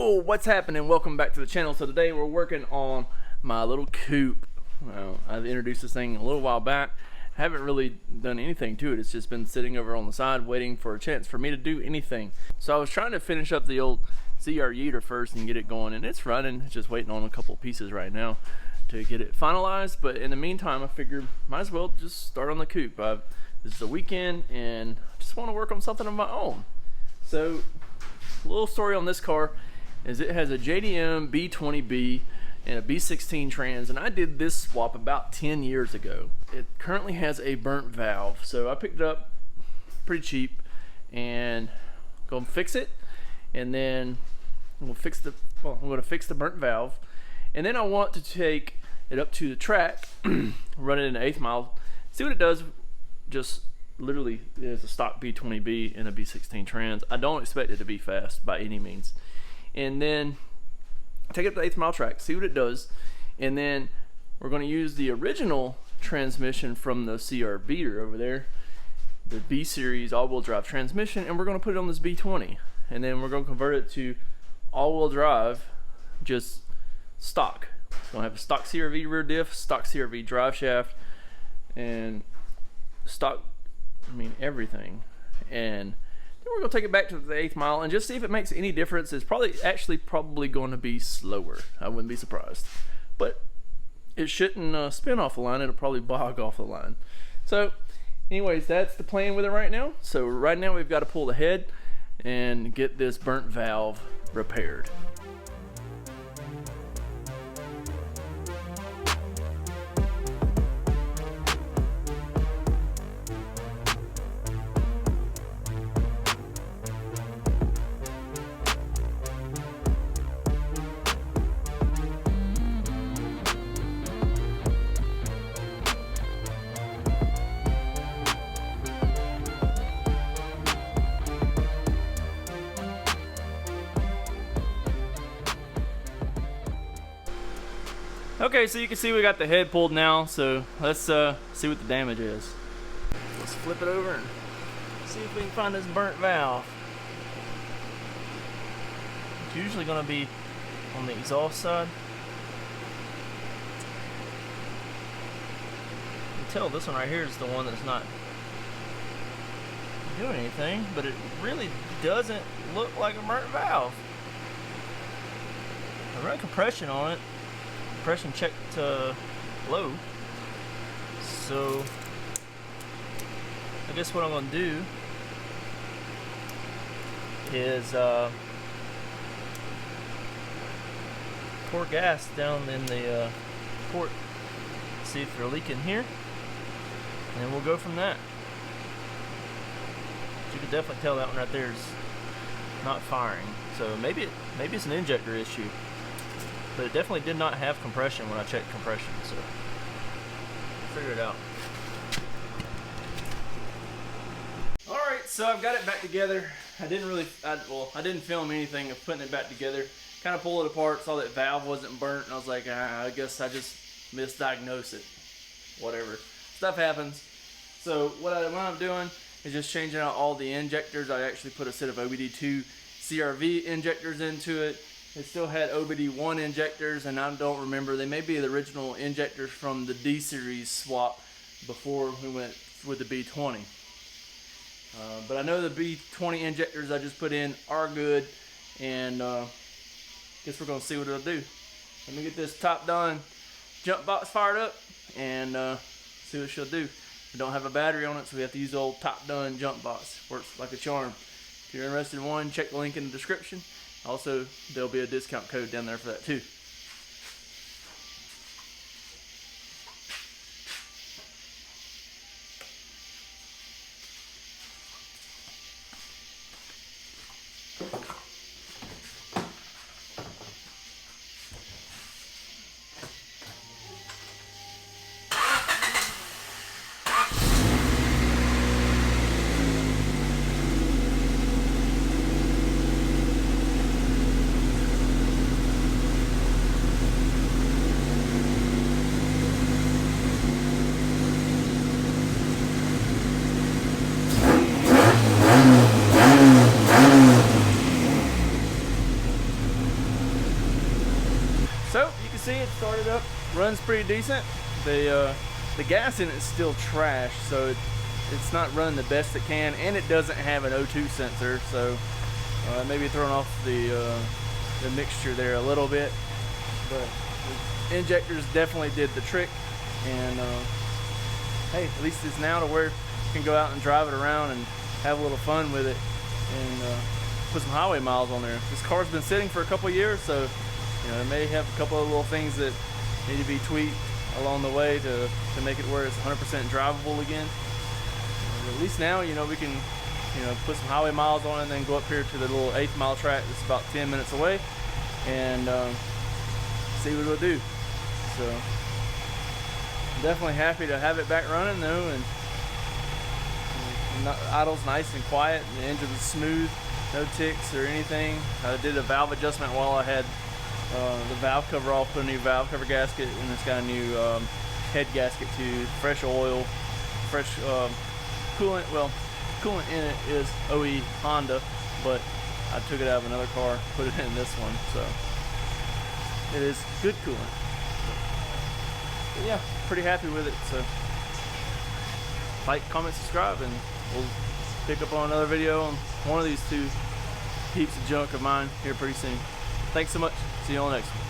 Oh, what's happening? Welcome back to the channel. So today we're working on my little coupe. Well, I introduced this thing a little while back. Haven't really done anything to it. It's just been sitting over on the side waiting for a chance for me to do anything. So I was trying to finish up the old CR Yeeter first and get it going, and it's running. It's just waiting on a couple pieces right now to get it finalized. But in the meantime, I figured might as well just start on the coupe. This is a weekend and I just want to work on something of my own. So a little story on this car is it has a JDM B20B and a B16 trans, and I did this swap about 10 years ago. It currently has a burnt valve, so I picked it up pretty cheap and go fix it, and then I'm gonna fix the burnt valve, and then I want to take it up to the track, run it in an 1/8 mile, see what it does. Just literally, there's a stock B20B and a B16 trans. I don't expect it to be fast by any means. And then take it to the 1/8 mile track, see what it does, and then we're going to use the original transmission from the CR beater over there, the B series all-wheel drive transmission, and we're going to put it on this B20, and then we're going to convert it to all-wheel drive, just stock. It's going to have a stock CRV rear diff, stock CRV drive shaft, and stock, everything. And then we're gonna take it back to the 1/8 mile and just see if it makes any difference. It's probably going to be slower. I wouldn't be surprised, but it shouldn't spin off the line. It'll probably bog off the line. So anyways, that's the plan with it right now. So right now we've got to pull the head and get this burnt valve repaired. Okay, so you can see we got the head pulled now, so let's see what the damage is. Let's flip it over and see if we can find this burnt valve. It's usually going to be on the exhaust side. You can tell this one right here is the one that's not doing anything, but it really doesn't look like a burnt valve. I run compression on it. Compression checked to low, so I guess what I'm going to do is pour gas down in the port, see if they're leaking here, and then we'll go from that. You can definitely tell that one right there is not firing, so maybe it's an injector issue. But it definitely did not have compression when I checked compression, so figure it out. Alright, so I've got it back together. I didn't film anything of putting it back together. Kind of pulled it apart, saw that valve wasn't burnt, and I was like, I guess I just misdiagnosed it. Whatever. Stuff happens. So what I wound up doing is just changing out all the injectors. I actually put a set of OBD2 CRV injectors into it. It still had OBD1 injectors, and I don't remember. They may be the original injectors from the D series swap before we went with the B20. But I know the B20 injectors I just put in are good, and guess we're gonna see what it'll do. Let me get this TopDon Jump box fired up and see what she'll do. We don't have a battery on it, so we have to use the old TopDon Jump box. Works like a charm. If you're interested in one, check the link in the description. Also, there'll be a discount code down there for that too. So you can see it started up, runs pretty decent. The gas in it is still trash, so it's not running the best it can, and it doesn't have an O2 sensor, so maybe throwing off the mixture there a little bit. But the injectors definitely did the trick, and hey, at least it's now to where you can go out and drive it around and have a little fun with it, and put some highway miles on there. This car's been sitting for a couple years, so you know, it may have a couple of little things that need to be tweaked along the way to make it where it's 100% drivable again. At least now, you know, we can, you know, put some highway miles on it and then go up here to the little 8th mile track that's about 10 minutes away and see what it'll do. So I'm definitely happy to have it back running though, and idle's nice and quiet, and the engine's smooth, no ticks or anything. I did a valve adjustment while I had the valve cover off, put a new valve cover gasket, and it's got a new head gasket too, fresh oil, fresh coolant. Well, coolant in it is OE Honda, but I took it out of another car, put it in this one, so it is good coolant. But yeah, pretty happy with it. So like, comment, subscribe, and we'll pick up on another video on one of these two heaps of junk of mine here pretty soon. Thanks so much. See you on the next one.